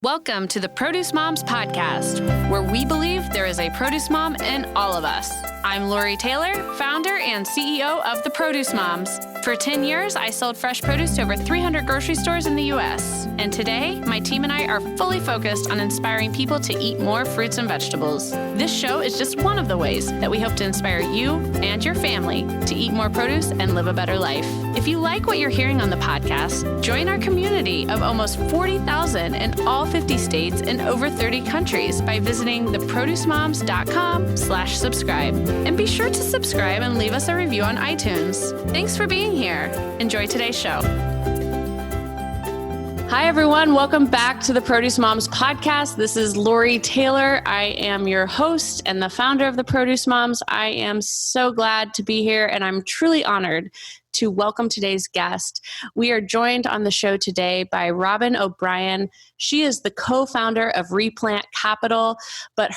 Welcome to the Produce Moms Podcast, where we believe there is a produce mom in all of us. I'm Lori Taylor, founder and CEO of the Produce Moms. For 10 years, I sold fresh produce to over 300 grocery stores in the U.S. And today, my team and I are fully focused on inspiring people to eat more fruits and vegetables. This show is just one of the ways that we hope to inspire you and your family to eat more produce and live a better life. If you like what you're hearing on the podcast, join our community of almost 40,000 in all 50 states and over 30 countries by visiting theproducemoms.com/subscribe. And be sure to subscribe and leave us a review on iTunes. Thanks for being here. Enjoy today's show. Hi, everyone. Welcome back to the Produce Moms Podcast. This is Lori Taylor. I am your host and the founder of the Produce Moms. I am so glad to be here, and I'm truly honored to welcome today's guest. We are joined on the show today by Robyn O'Brien. She is the co-founder of rePlant Capital, but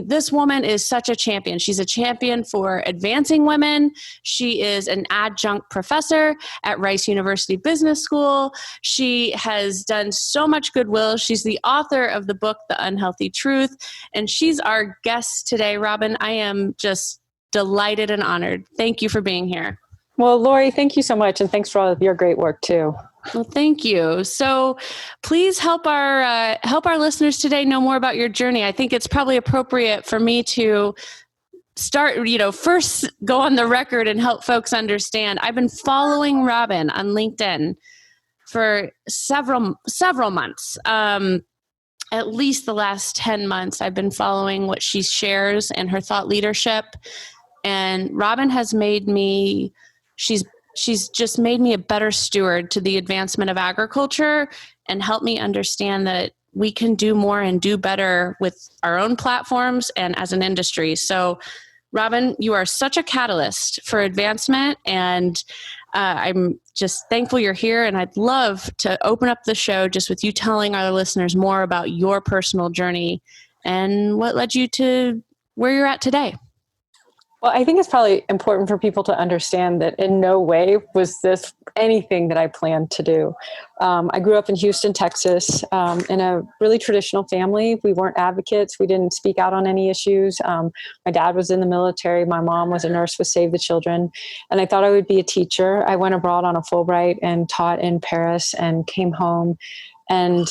this woman is such a champion. She's a champion for advancing women. She is an adjunct professor at Rice University Business School. She has done so much goodwill. She's the author of the book, The Unhealthy Truth, and she's our guest today. Robyn, I am just delighted and honored. Thank you for being here. Well, Lori, thank you so much. And thanks for all of your great work too. Well, thank you. So please help our listeners today know more about your journey. I think it's probably appropriate for me to start, first go on the record and help folks understand. I've been following Robyn on LinkedIn for several months. At least the last 10 months, I've been following what she shares and her thought leadership. And Robyn has made me, she's just made me a better steward to the advancement of agriculture and helped me understand that we can do more and do better with our own platforms and as an industry. So, Robyn, you are such a catalyst for advancement, and I'm just thankful you're here, and I'd love to open up the show just with you telling our listeners more about your personal journey and what led you to where you're at today. Well, I think it's probably important for people to understand that in no way was this anything that I planned to do. I grew up in Houston, Texas, in a really traditional family. We weren't advocates. We didn't speak out on any issues. My dad was in the military. My mom was a nurse with Save the Children. And I thought I would be a teacher. I went abroad on a Fulbright and taught in Paris and came home and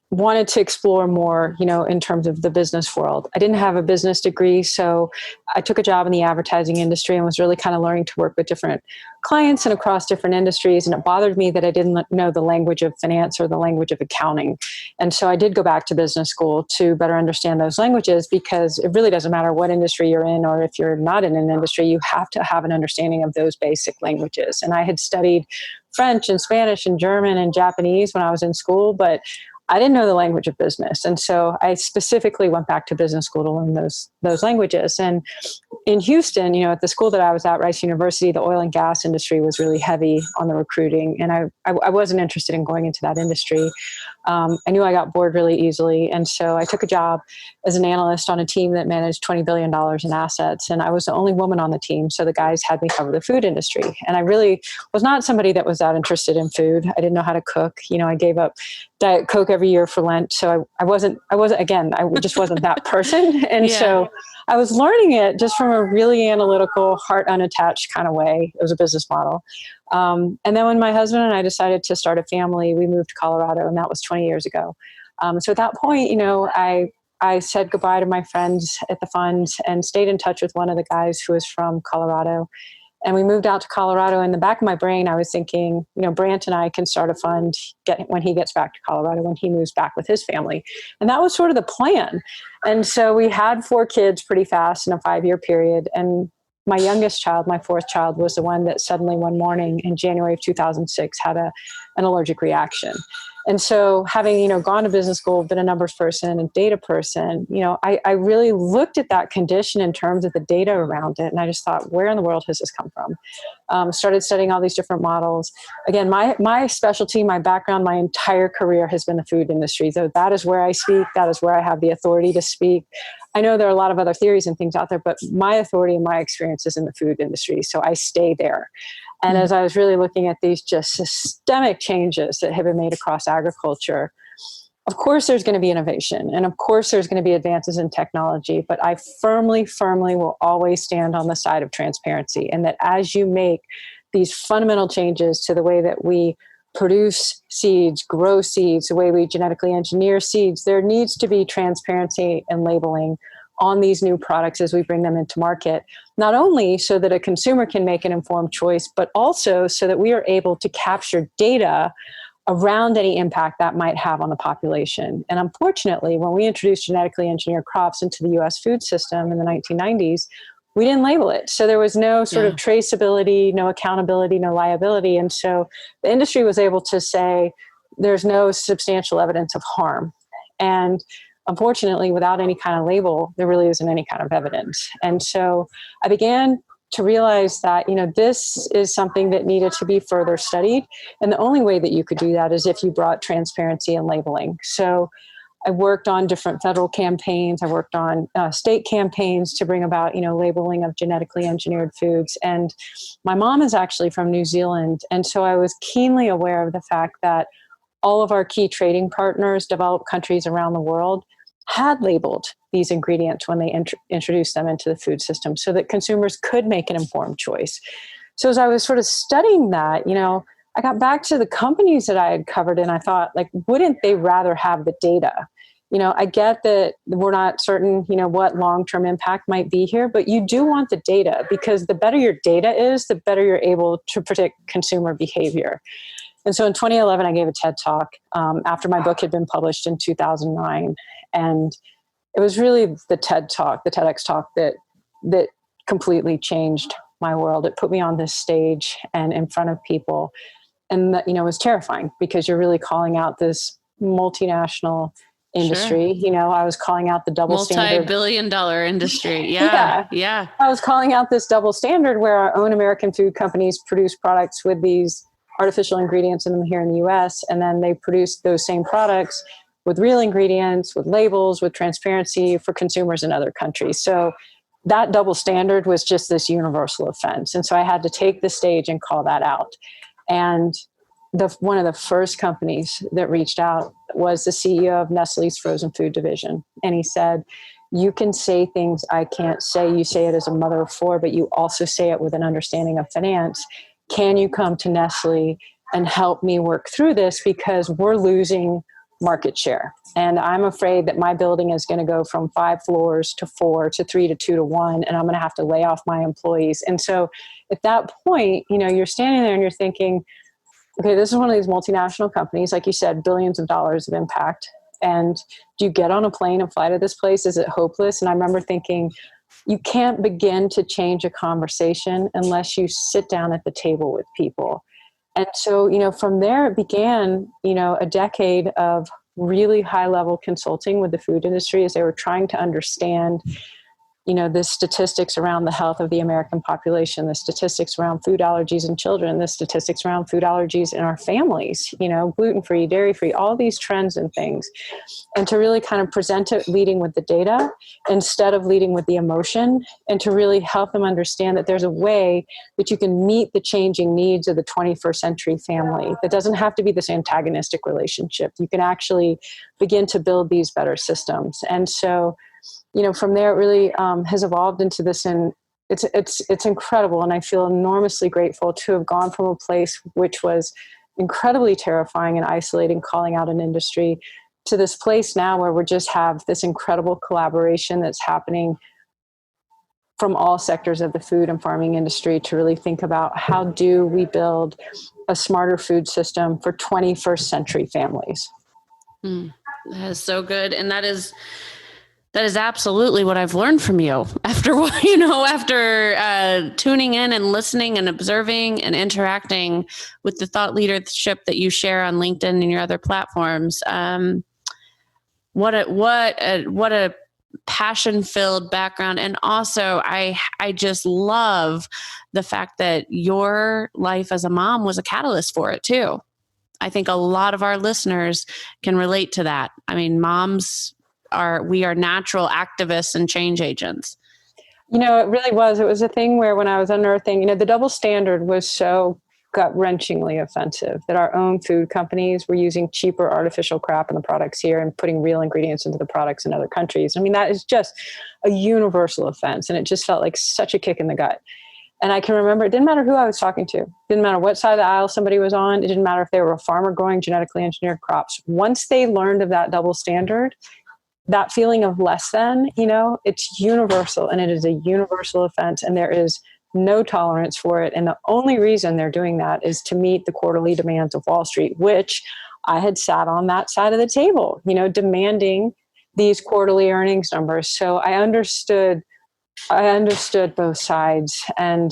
wanted to explore more, in terms of the business world. I didn't have a business degree, so I took a job in the advertising industry and was really kind of learning to work with different clients and across different industries. And it bothered me that I didn't know the language of finance or the language of accounting. And so I did go back to business school to better understand those languages, because it really doesn't matter what industry you're in, or if you're not in an industry, you have to have an understanding of those basic languages. And I had studied French and Spanish and German and Japanese when I was in school, but I didn't know the language of business. And so I specifically went back to business school to learn those languages. And in Houston, at the school that I was at, Rice University, the oil and gas industry was really heavy on the recruiting. And I wasn't interested in going into that industry. I knew I got bored really easily. And so I took a job as an analyst on a team that managed $20 billion in assets. And I was the only woman on the team. So the guys had me cover the food industry. And I really was not somebody that was that interested in food. I didn't know how to cook. I gave up Diet Coke every year for Lent. So I just wasn't that person. And so I was learning it just from a really analytical, heart unattached kind of way. It was a business model. And then when my husband and I decided to start a family, we moved to Colorado, and that was 20 years ago. So at that point, I said goodbye to my friends at the fund and stayed in touch with one of the guys who was from Colorado. And we moved out to Colorado. In the back of my brain, I was thinking, Brant and I can start a fund when he gets back to Colorado, when he moves back with his family. And that was sort of the plan. And so we had 4 kids pretty fast in a 5-year period. And my youngest child, my 4th child, was the one that suddenly one morning in January of 2006 had an allergic reaction. And so having, gone to business school, been a numbers person and data person, I really looked at that condition in terms of the data around it. And I just thought, where in the world has this come from? Started studying all these different models. Again, my specialty, my background, my entire career has been the food industry. So that is where I speak. That is where I have the authority to speak. I know there are a lot of other theories and things out there, but my authority and my experience is in the food industry. So I stay there. And as I was really looking at these just systemic changes that have been made across agriculture, of course there's going to be innovation, and of course there's going to be advances in technology, but I firmly will always stand on the side of transparency, and that as you make these fundamental changes to the way that we produce seeds, grow seeds, the way we genetically engineer seeds, there needs to be transparency and labeling on these new products as we bring them into market, not only so that a consumer can make an informed choice, but also so that we are able to capture data around any impact that might have on the population. And unfortunately, when we introduced genetically engineered crops into the US food system in the 1990s, we didn't label it. So there was no sort of traceability, no accountability, no liability. And so the industry was able to say there's no substantial evidence of harm. And unfortunately, without any kind of label, there really isn't any kind of evidence. And so I began to realize that, this is something that needed to be further studied. And the only way that you could do that is if you brought transparency and labeling. So I worked on different federal campaigns. I worked on state campaigns to bring about, labeling of genetically engineered foods. And my mom is actually from New Zealand. And so I was keenly aware of the fact that all of our key trading partners, developed countries around the world, had labeled these ingredients when they introduced them into the food system so that consumers could make an informed choice. So as I was sort of studying that, I got back to the companies that I had covered, and I thought, wouldn't they rather have the data? I get that we're not certain, what long-term impact might be here, but you do want the data, because the better your data is, the better you're able to predict consumer behavior. And so in 2011, I gave a TED Talk after my book had been published in 2009. And it was really the TEDx talk that completely changed my world. It put me on this stage and in front of people. And that, it was terrifying, because you're really calling out this multinational industry. Sure. I was calling out the double standard. Multi-billion-dollar industry. Yeah. I was calling out this double standard where our own American food companies produce products with these artificial ingredients in them here in the US, and then they produce those same products with real ingredients, with labels, with transparency for consumers in other countries. So that double standard was just this universal offense. And so I had to take the stage and call that out. And one of the first companies that reached out was the CEO of Nestle's frozen food division. And he said, you can say things I can't say. You say it as a mother of four, but you also say it with an understanding of finance. Can you come to Nestle and help me work through this, because we're losing market share. And I'm afraid that my building is going to go from 5 floors to 4 to 3 to 2 to 1, and I'm going to have to lay off my employees. And so at that point, you're standing there and you're thinking, okay, this is one of these multinational companies, like you said, billions of dollars of impact. And do you get on a plane and fly to this place? Is it hopeless? And I remember thinking, you can't begin to change a conversation unless you sit down at the table with people. And so, from there it began, a decade of really high level consulting with the food industry as they were trying to understand, the statistics around the health of the American population, the statistics around food allergies in children, the statistics around food allergies in our families, gluten-free, dairy-free, all these trends and things. And to really kind of present it leading with the data instead of leading with the emotion, and to really help them understand that there's a way that you can meet the changing needs of the 21st century family. That doesn't have to be this antagonistic relationship. You can actually begin to build these better systems. And so, from there, it really has evolved into this, and it's incredible. And I feel enormously grateful to have gone from a place which was incredibly terrifying and isolating, calling out an industry, to this place now where we just have this incredible collaboration that's happening from all sectors of the food and farming industry to really think about how do we build a smarter food system for 21st century families. That is so good. And that is absolutely what I've learned from you after tuning in and listening and observing and interacting with the thought leadership that you share on LinkedIn and your other platforms. What a passion-filled background. And also I just love the fact that your life as a mom was a catalyst for it too. I think a lot of our listeners can relate to that. I mean, we are natural activists and change agents. It really was. It was a thing where when I was unearthing, the double standard was so gut-wrenchingly offensive that our own food companies were using cheaper artificial crap in the products here and putting real ingredients into the products in other countries. I mean, that is just a universal offense. And it just felt like such a kick in the gut. And I can remember, it didn't matter who I was talking to. It didn't matter what side of the aisle somebody was on. It didn't matter if they were a farmer growing genetically engineered crops. Once they learned of that double standard, that feeling of less than, it's universal, and it is a universal offense, and there is no tolerance for it. And the only reason they're doing that is to meet the quarterly demands of Wall Street, which I had sat on that side of the table, demanding these quarterly earnings numbers. So I understood both sides. And,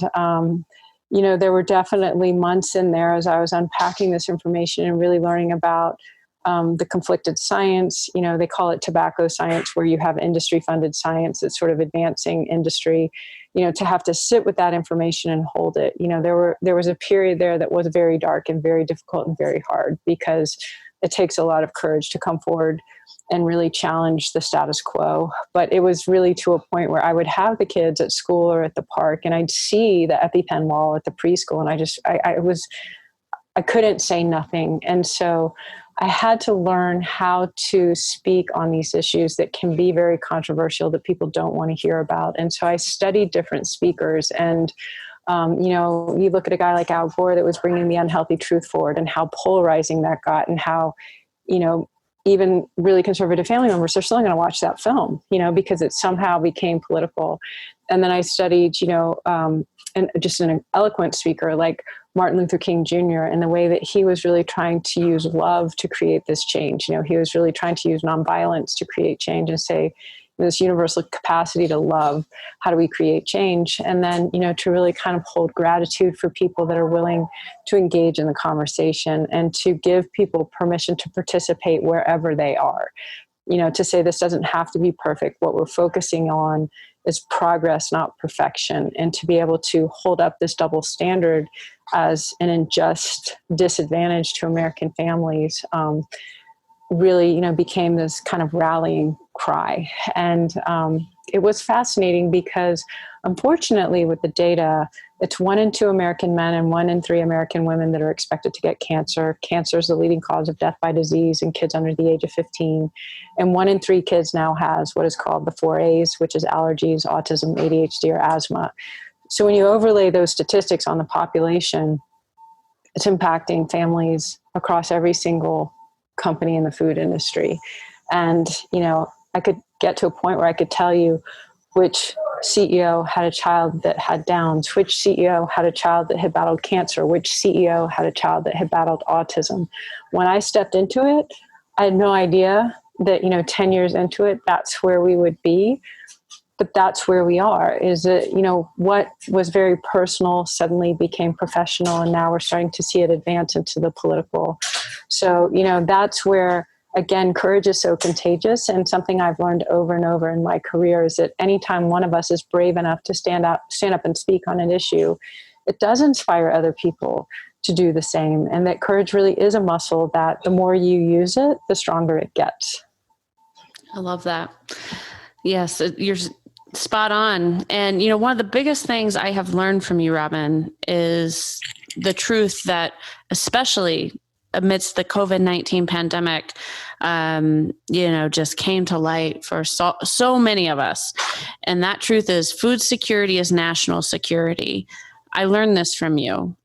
there were definitely months in there as I was unpacking this information and really learning about the conflicted science. They call it tobacco science, where you have industry funded science that's sort of advancing industry, to have to sit with that information and hold it. There was a period there that was very dark and very difficult and very hard, because it takes a lot of courage to come forward and really challenge the status quo. But it was really to a point where I would have the kids at school or at the park, and I'd see the EpiPen wall at the preschool, and I couldn't say nothing. And so I had to learn how to speak on these issues that can be very controversial, that people don't want to hear about. And so I studied different speakers, and you look at a guy like Al Gore that was bringing the unhealthy truth forward, and how polarizing that got, and how, even really conservative family members are still going to watch that film, because it somehow became political. And then I studied, and just an eloquent speaker like Martin Luther King Jr., and the way that he was really trying to use love to create this change. He was really trying to use nonviolence to create change, and say, this universal capacity to love, how do we create change? And then, to really kind of hold gratitude for people that are willing to engage in the conversation, and to give people permission to participate wherever they are. To say this doesn't have to be perfect. What we're focusing on is progress, not perfection. And to be able to hold up this double standard as an unjust disadvantage to American families, really, became this kind of rallying cry. And it was fascinating, because unfortunately with the data, it's 1 in 2 American men and 1 in 3 American women that are expected to get cancer. Cancer is the leading cause of death by disease in kids under the age of 15. And 1 in 3 kids now has what is called the 4 A's, which is allergies, autism, ADHD, or asthma. So when you overlay those statistics on the population, it's impacting families across every single company in the food industry. And, I could get to a point where I could tell you which CEO had a child that had Downs, which CEO had a child that had battled cancer, which CEO had a child that had battled autism. When I stepped into it, I had no idea that, 10 years into it, that's where we would be. But that's where we are, is that, what was very personal suddenly became professional, and now we're starting to see it advance into the political. So, that's where, again, courage is so contagious. And something I've learned over and over in my career is that anytime one of us is brave enough to stand up and speak on an issue, it does inspire other people to do the same. And that courage really is a muscle that the more you use it, the stronger it gets. I love that. Yes, you're spot on. And, one of the biggest things I have learned from you, Robyn, is the truth that, especially amidst the COVID-19 pandemic, just came to light for so many of us. And that truth is food security is national security. I learned this from you.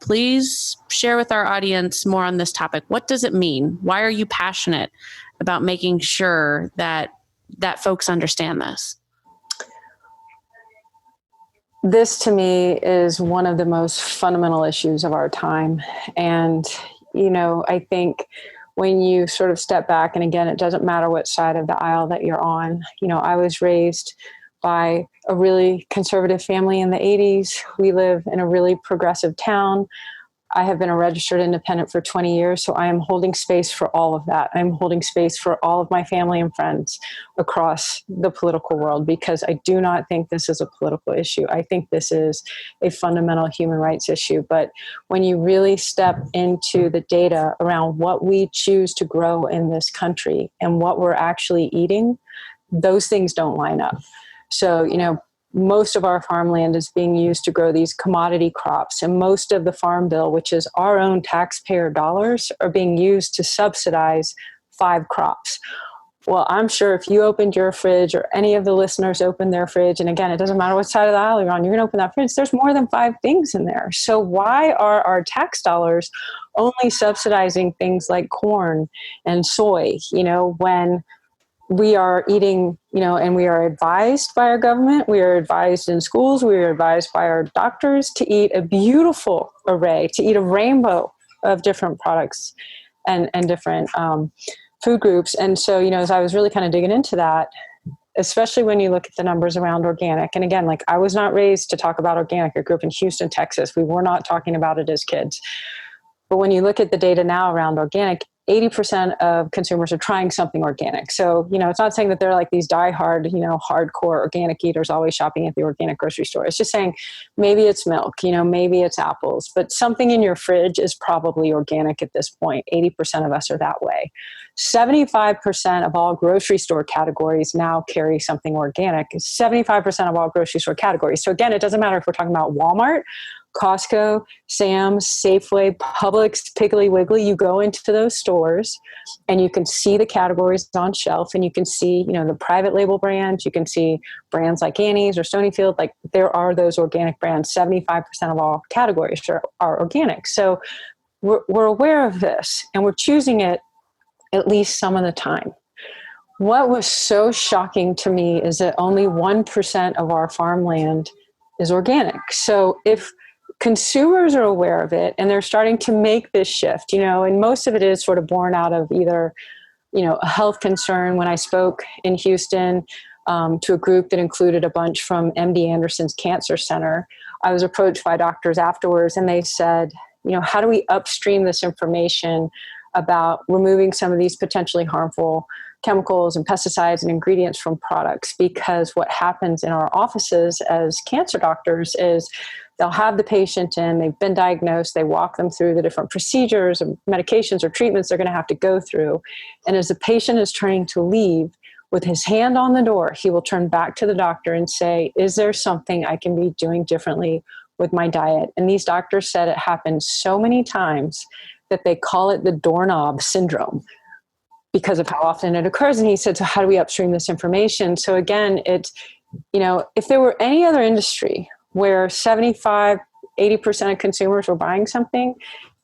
Please share with our audience more on this topic. What does it mean? Why are you passionate about making sure that folks understand this? This, to me, is one of the most fundamental issues of our time. And, I think when you sort of step back, and again, it doesn't matter what side of the aisle that you're on. I was raised by a really conservative family in the 80s. We live in a really progressive town. I have been a registered independent for 20 years, so I am holding space for all of that. I'm holding space for all of my family and friends across the political world, because I do not think this is a political issue. I think this is a fundamental human rights issue. But when you really step into the data around what we choose to grow in this country and what we're actually eating, those things don't line up. So, most of our farmland is being used to grow these commodity crops. And most of the farm bill, which is our own taxpayer dollars, are being used to subsidize 5 crops. Well, I'm sure if you opened your fridge, or any of the listeners opened their fridge, and again, it doesn't matter what side of the aisle you're on, you're going to open that fridge, there's more than 5 things in there. So why are our tax dollars only subsidizing things like corn and soy, when we are eating, and we are advised by our government, we are advised in schools, we are advised by our doctors to eat a beautiful array, to eat a rainbow of different products and different food groups. And so, as I was really kind of digging into that, especially when you look at the numbers around organic, and again, like, I was not raised to talk about organic. I grew up in Houston, Texas. We were not talking about it as kids. But when you look at the data now around organic, 80% of consumers are trying something organic. So, it's not saying that they're like these diehard, hardcore organic eaters always shopping at the organic grocery store. It's just saying maybe it's milk, maybe it's apples, but something in your fridge is probably organic at this point. 80% of us are that way. 75% of all grocery store categories now carry something organic. 75% of all grocery store categories. So again, it doesn't matter if we're talking about Walmart, Costco, Sam's, Safeway, Publix, Piggly Wiggly. You go into those stores and you can see the categories on shelf, and you can see, the private label brands. You can see brands like Annie's or Stonyfield. Like, there are those organic brands. 75% of all categories are organic. So we're aware of this, and we're choosing it at least some of the time. What was so shocking to me is that only 1% of our farmland is organic. So if consumers are aware of it and they're starting to make this shift, and most of it is sort of born out of either, a health concern. When I spoke in Houston to a group that included a bunch from MD Anderson's Cancer Center, I was approached by doctors afterwards, and they said, how do we upstream this information about removing some of these potentially harmful chemicals and pesticides and ingredients from products? Because what happens in our offices as cancer doctors is they'll have the patient in, they've been diagnosed, they walk them through the different procedures and medications or treatments they're going to have to go through. And as the patient is turning to leave, with his hand on the door, he will turn back to the doctor and say, is there something I can be doing differently with my diet? And these doctors said it happens so many times that they call it the doorknob syndrome because of how often it occurs. And he said, so how do we upstream this information? So again, it's, if there were any other industry where 75, 80% of consumers were buying something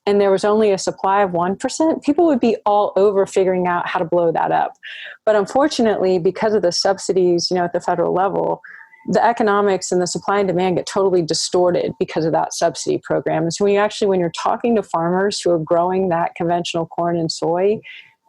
and there was only a supply of 1%, people would be all over figuring out how to blow that up. But unfortunately, because of the subsidies, at the federal level, the economics and the supply and demand get totally distorted because of that subsidy program. And so when you're talking to farmers who are growing that conventional corn and soy,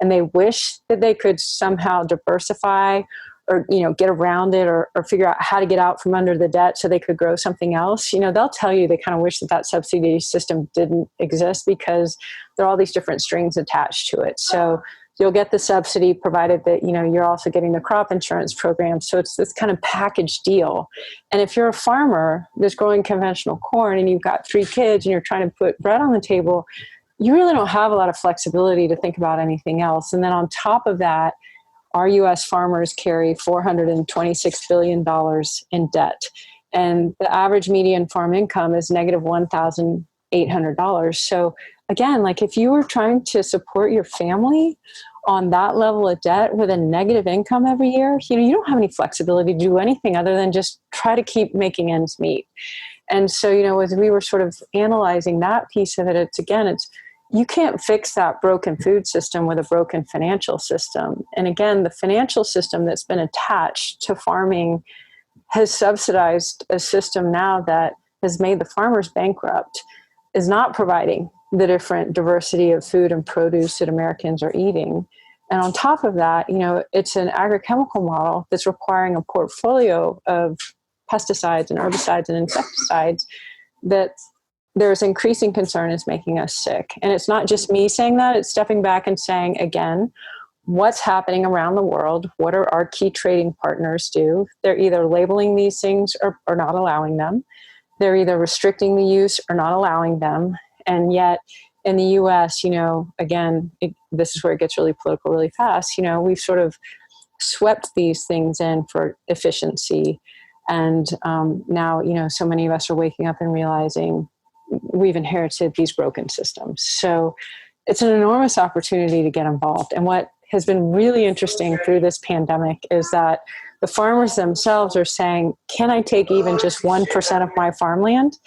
and they wish that they could somehow diversify or, get around it or figure out how to get out from under the debt so they could grow something else, they'll tell you they kind of wish that subsidy system didn't exist because there are all these different strings attached to it. So you'll get the subsidy provided that, you're also getting the crop insurance program. So it's this kind of package deal. And if you're a farmer that's growing conventional corn and you've got 3 kids and you're trying to put bread on the table, you really don't have a lot of flexibility to think about anything else. And then on top of that, our U.S. farmers carry $426 billion in debt. And the average median farm income is negative $1,800. So again, like, if you were trying to support your family on that level of debt with a negative income every year, you don't have any flexibility to do anything other than just try to keep making ends meet. And so, as we were sort of analyzing that piece of it, it's you can't fix that broken food system with a broken financial system. And again, the financial system that's been attached to farming has subsidized a system now that has made the farmers bankrupt, is not providing the different diversity of food and produce that Americans are eating. And on top of that, it's an agrochemical model that's requiring a portfolio of pesticides and herbicides and insecticides that there's increasing concern is making us sick. And it's not just me saying that, it's stepping back and saying, again, what's happening around the world? What are our key trading partners do? They're either labeling these things or not allowing them. They're either restricting the use or not allowing them. And yet in the US, again, this is where it gets really political really fast. We've sort of swept these things in for efficiency. And now, so many of us are waking up and realizing we've inherited these broken systems. So it's an enormous opportunity to get involved. And what has been really interesting through this pandemic is that the farmers themselves are saying, can I take even just 1% of my farmland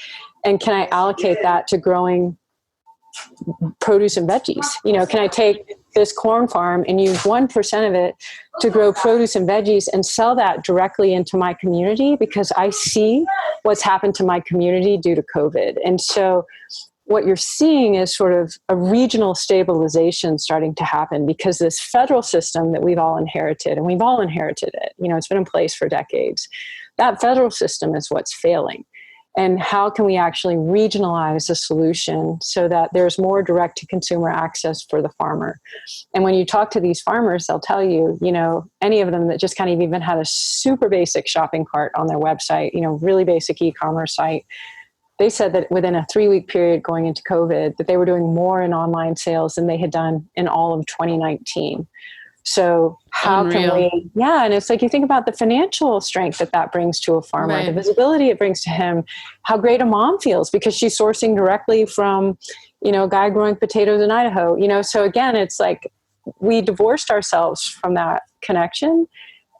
and can I allocate that to growing produce and veggies? Can I take this corn farm and use 1% of it to grow produce and veggies and sell that directly into my community, because I see what's happened to my community due to COVID. And so what you're seeing is sort of a regional stabilization starting to happen, because this federal system that we've all inherited, and we've all inherited it, it's been in place for decades. That federal system is what's failing. And how can we actually regionalize the solution so that there's more direct to consumer access for the farmer? And when you talk to these farmers, they'll tell you, any of them that just kind of even had a super basic shopping cart on their website, really basic e-commerce site, they said that within a 3-week period going into COVID, that they were doing more in online sales than they had done in all of 2019. So how can we, and it's like, you think about the financial strength that brings to a farmer, right, the visibility it brings to him, how great a mom feels because she's sourcing directly from, a guy growing potatoes in Idaho, so again, it's like we divorced ourselves from that connection.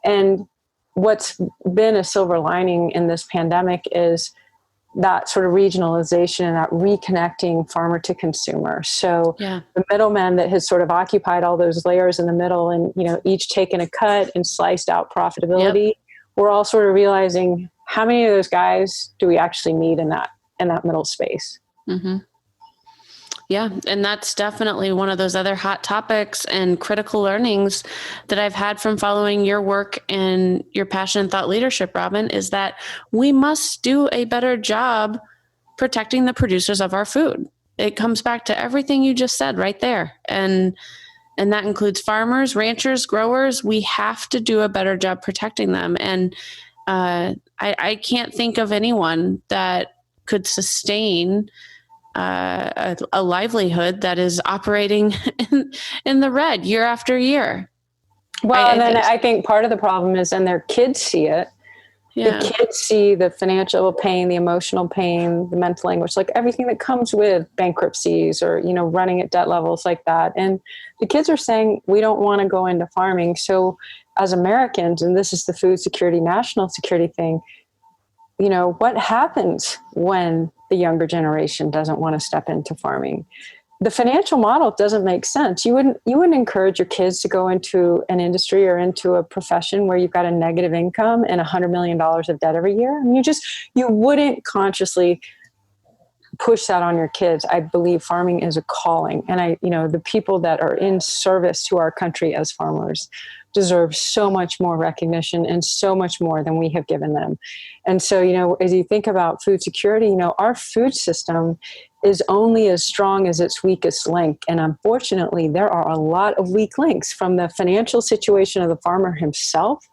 And what's been a silver lining in this pandemic is that sort of regionalization and that reconnecting farmer to consumer. So the middleman that has sort of occupied all those layers in the middle and, each taken a cut and sliced out profitability, we're all sort of realizing how many of those guys do we actually need in that middle space. Mm-hmm. Yeah. And that's definitely one of those other hot topics and critical learnings that I've had from following your work and your passion and thought leadership, Robyn, is that we must do a better job protecting the producers of our food. It comes back to everything you just said right there. And that includes farmers, ranchers, growers. We have to do a better job protecting them. And I can't think of anyone that could sustain a livelihood that is operating in the red year after year. Well, I think part of the problem is, and their kids see it. Yeah. The kids see the financial pain, the emotional pain, the mental anguish, like everything that comes with bankruptcies or, running at debt levels like that. And the kids are saying, we don't want to go into farming. So as Americans, and this is the food security, national security thing, what happens when the younger generation doesn't want to step into farming? The financial model doesn't make sense. You wouldn't encourage your kids to go into an industry or into a profession where you've got a negative income and $100 million of debt every year. I mean, you wouldn't consciously push that on your kids. I believe farming is a calling. And the people that are in service to our country as farmers deserve so much more recognition and so much more than we have given them. And so, as you think about food security, our food system is only as strong as its weakest link. And unfortunately, there are a lot of weak links, from the financial situation of the farmer himself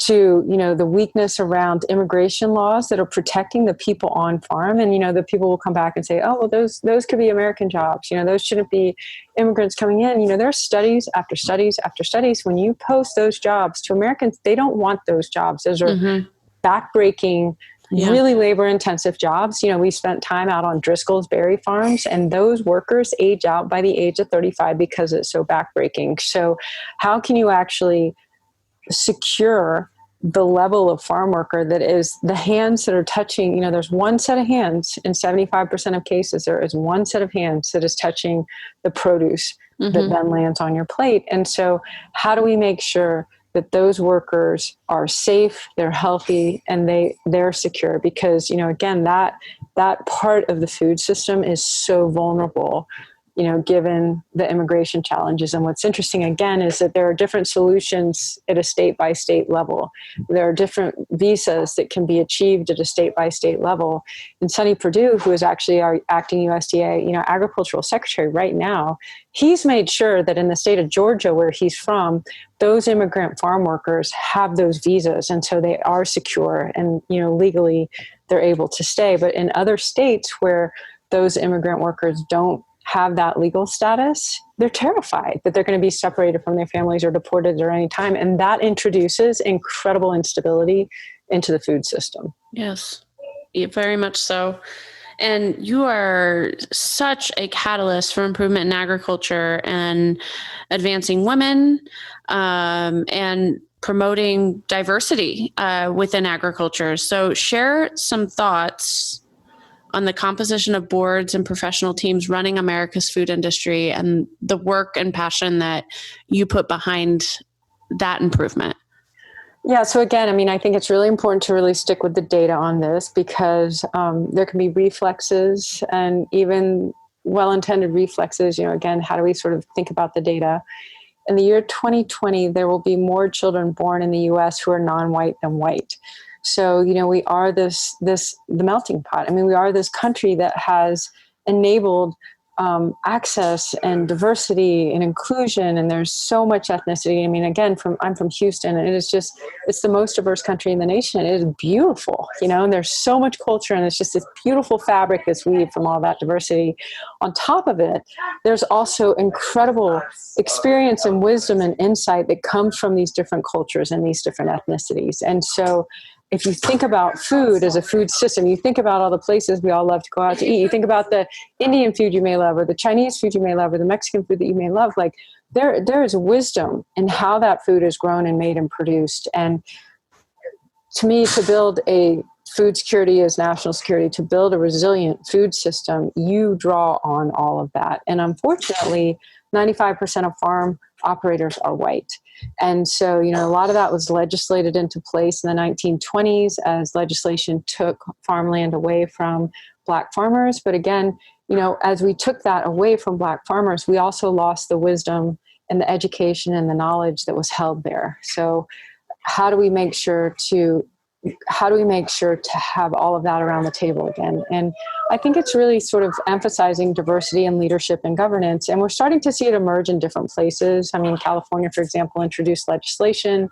to, the weakness around immigration laws that are protecting the people on farm. And, the people will come back and say, oh, well, those could be American jobs. Those shouldn't be immigrants coming in. There are studies after studies after studies. When you post those jobs to Americans, they don't want those jobs. Those are backbreaking, really labor intensive jobs. We spent time out on Driscoll's berry farms, and those workers age out by the age of 35 because it's so backbreaking. So how can you actually secure the level of farm worker that is the hands that are touching, there's one set of hands in 75% of cases, there is one set of hands that is touching the produce that then lands on your plate. And so how do we make sure that those workers are safe, they're healthy, and they're secure? Because, again, that part of the food system is so vulnerable, given the immigration challenges. And what's interesting, again, is that there are different solutions at a state-by-state level. There are different visas that can be achieved at a state-by-state level. And Sonny Perdue, who is actually our acting USDA, agricultural secretary right now, he's made sure that in the state of Georgia, where he's from, those immigrant farm workers have those visas. And so they are secure and, legally they're able to stay. But in other states where those immigrant workers don't have that legal status, they're terrified that they're going to be separated from their families or deported at any time. And that introduces incredible instability into the food system. Yes, very much so. And you are such a catalyst for improvement in agriculture and advancing women and promoting diversity within agriculture. So share some thoughts on the composition of boards and professional teams running America's food industry and the work and passion that you put behind that improvement. Yeah. So again, I mean, I think it's really important to really stick with the data on this because there can be reflexes and even well-intended reflexes. Again, how do we sort of think about the data? In the year 2020, there will be more children born in the U.S. who are non-white than white. So, we are the melting pot. I mean, we are this country that has enabled access and diversity and inclusion, and there's so much ethnicity. I mean, again, I'm from Houston, and it's the most diverse country in the nation. It is beautiful, and there's so much culture, and it's just this beautiful fabric that's weaved from all that diversity. On top of it, there's also incredible experience and wisdom and insight that comes from these different cultures and these different ethnicities. And so if you think about food as a food system, you think about all the places we all love to go out to eat. You think about the Indian food you may love, or the Chinese food you may love, or the Mexican food that you may love. Like there is wisdom in how that food is grown and made and produced. And to me, to build a food security as national security, to build a resilient food system, you draw on all of that. And unfortunately, 95% of farm operators are white. And so, a lot of that was legislated into place in the 1920s as legislation took farmland away from Black farmers. But again, as we took that away from Black farmers, we also lost the wisdom and the education and the knowledge that was held there. So how do we make sure to have all of that around the table again? And I think it's really sort of emphasizing diversity in leadership and governance. And we're starting to see it emerge in different places. I mean, California, for example, introduced legislation.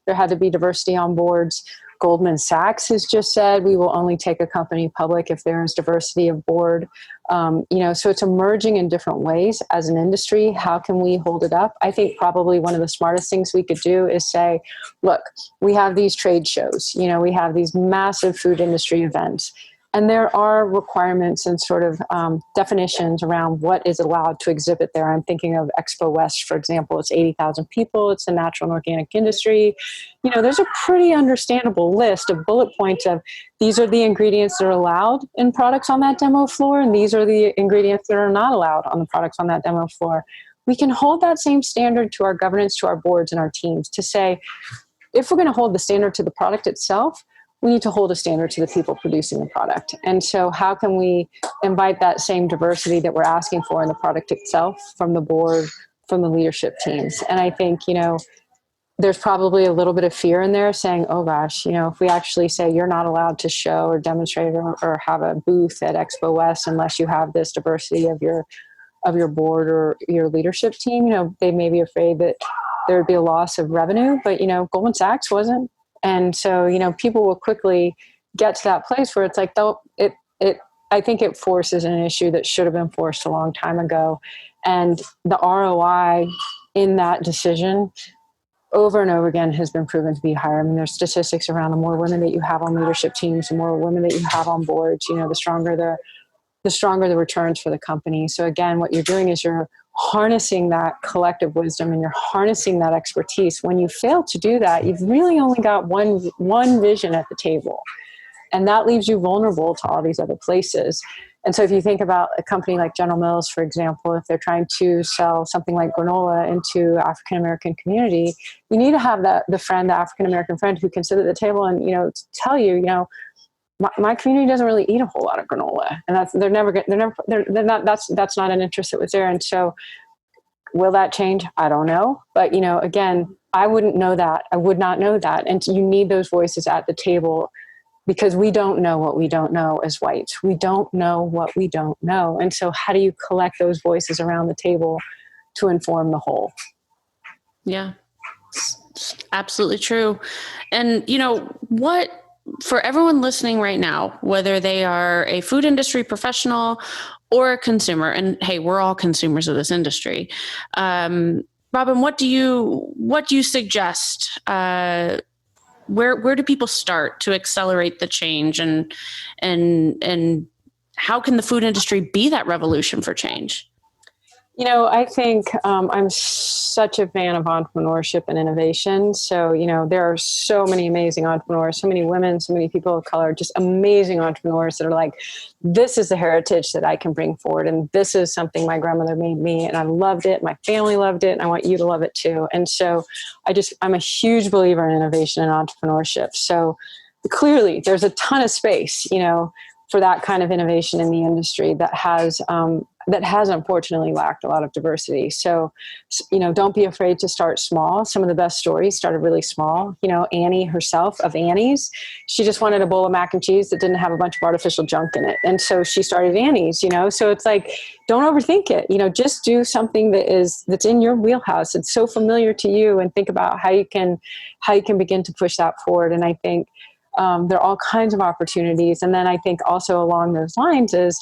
There had to be diversity on boards. Goldman Sachs has just said we will only take a company public if there is diversity of board. So it's emerging in different ways as an industry. How can we hold it up? I think probably one of the smartest things we could do is say, look, we have these trade shows, we have these massive food industry events. And there are requirements and sort of definitions around what is allowed to exhibit there. I'm thinking of Expo West, for example. It's 80,000 people. It's a natural and organic industry. There's a pretty understandable list of bullet points of these are the ingredients that are allowed in products on that demo floor, and these are the ingredients that are not allowed on the products on that demo floor. We can hold that same standard to our governance, to our boards and our teams to say, if we're going to hold the standard to the product itself, we need to hold a standard to the people producing the product. And so how can we invite that same diversity that we're asking for in the product itself from the board, from the leadership teams? And I think, there's probably a little bit of fear in there saying, oh gosh, if we actually say you're not allowed to show or demonstrate or have a booth at Expo West unless you have this diversity of your board or your leadership team, they may be afraid that there would be a loss of revenue, but Goldman Sachs wasn't. And so, people will quickly get to that place where it's like, I think it forces an issue that should have been forced a long time ago. And the ROI in that decision over and over again has been proven to be higher. I mean, there's statistics around the more women that you have on leadership teams, the more women that you have on boards, the stronger the returns for the company. So again, what you're doing is you're harnessing that collective wisdom and you're harnessing that expertise. When you fail to do that, you've really only got one vision at the table. And that leaves you vulnerable to all these other places. And so if you think about a company like General Mills, for example, if they're trying to sell something like granola into African-American community, you need to have the African-American friend who can sit at the table and, tell you, my community doesn't really eat a whole lot of granola, and that's not an interest that was there. And so will that change? I don't know. But, again, I wouldn't know that. I would not know that. And you need those voices at the table because we don't know what we don't know as whites. We don't know what we don't know. And so how do you collect those voices around the table to inform the whole? Yeah, it's absolutely true. And, for everyone listening right now, whether they are a food industry professional or a consumer, and hey, we're all consumers of this industry. Robyn, what do you suggest where do people start to accelerate the change, and how can the food industry be that revolution for change? I think I'm such a fan of entrepreneurship and innovation. So, there are so many amazing entrepreneurs, so many women, so many people of color, just amazing entrepreneurs that are like, this is the heritage that I can bring forward. And this is something my grandmother made me, and I loved it. My family loved it. And I want you to love it too. And so I'm a huge believer in innovation and entrepreneurship. So clearly there's a ton of space, for that kind of innovation in the industry that has unfortunately lacked a lot of diversity. So, don't be afraid to start small. Some of the best stories started really small. Annie herself of Annie's, she just wanted a bowl of mac and cheese that didn't have a bunch of artificial junk in it. And so she started Annie's, so it's like, don't overthink it, just do something that's in your wheelhouse. It's so familiar to you, and think about how you can begin to push that forward. And I think there are all kinds of opportunities. And then I think also along those lines is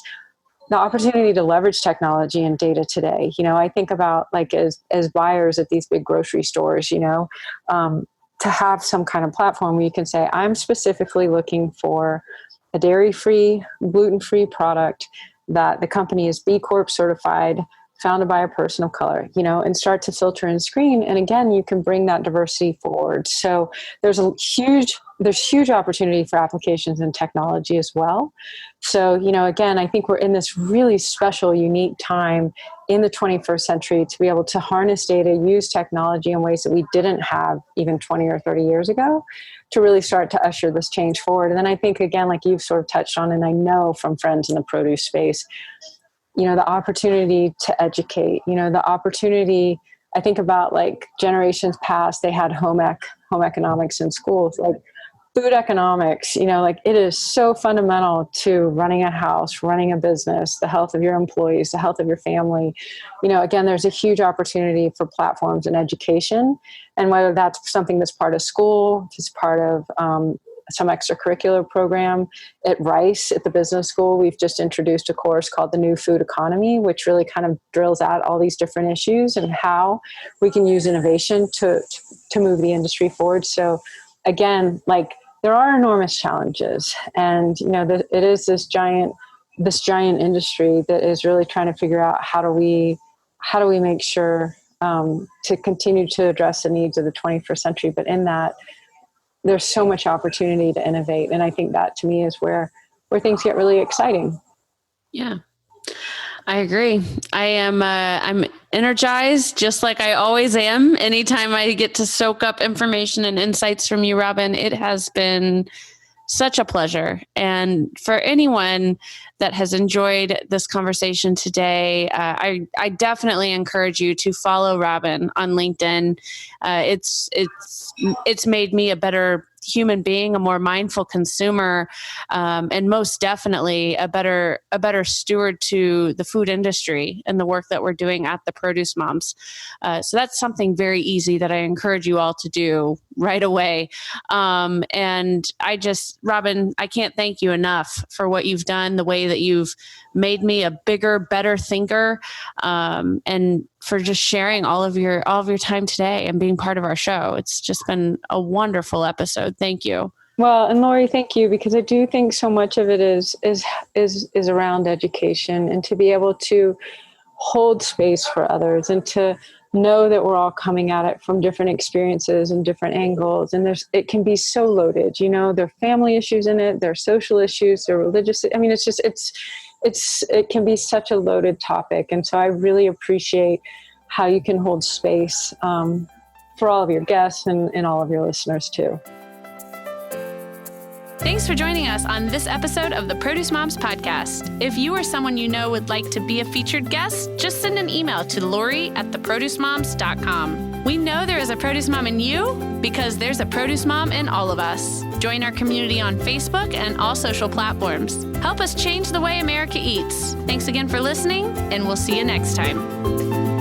the opportunity to leverage technology and data today. I think about like as buyers at these big grocery stores, to have some kind of platform where you can say, I'm specifically looking for a dairy-free, gluten-free product that the company is B Corp certified, founded by a person of color, and start to filter and screen. And again, you can bring that diversity forward. So there's huge opportunity for applications in technology as well. So, again, I think we're in this really special, unique time in the 21st century to be able to harness data, use technology in ways that we didn't have even 20 or 30 years ago, to really start to usher this change forward. And then I think, again, like you've sort of touched on, and I know from friends in the produce space, the opportunity to educate, the opportunity, I think about like generations past, they had home economics in schools, like food economics, like it is so fundamental to running a house, running a business, the health of your employees, the health of your family. Again, there's a huge opportunity for platforms and education. And whether that's something that's part of school, if it's part of some extracurricular program at Rice, at the business school, we've just introduced a course called The New Food Economy, which really kind of drills out all these different issues and how we can use innovation to move the industry forward. So again, like there are enormous challenges, and it is this giant industry that is really trying to figure out how do we make sure to continue to address the needs of the 21st century. But in that, there's so much opportunity to innovate. And I think that to me is where things get really exciting. Yeah, I agree. I'm energized, just like I always am. Anytime I get to soak up information and insights from you, Robyn, it has been such a pleasure. And for anyone that has enjoyed this conversation today, I definitely encourage you to follow Robyn on LinkedIn. It's made me a better human being, a more mindful consumer, and most definitely a better steward to the food industry and the work that we're doing at the Produce Moms. So that's something very easy that I encourage you all to do right away. And Robyn, I can't thank you enough for what you've done, the way that you've made me a bigger, better thinker, and for just sharing all of your time today and being part of our show. It's just been a wonderful episode. Thank you. Well, and Lori, thank you, because I do think so much of it is around education, and to be able to hold space for others and to know that we're all coming at it from different experiences and different angles. And it can be so loaded, there are family issues in it, there are social issues, there are religious. I mean, it can be such a loaded topic. And so I really appreciate how you can hold space for all of your guests and all of your listeners too. Thanks for joining us on this episode of the Produce Moms Podcast. If you or someone you know would like to be a featured guest, just send an email to lori@theproducemoms.com. We know there is a produce mom in you because there's a produce mom in all of us. Join our community on Facebook and all social platforms. Help us change the way America eats. Thanks again for listening, and we'll see you next time.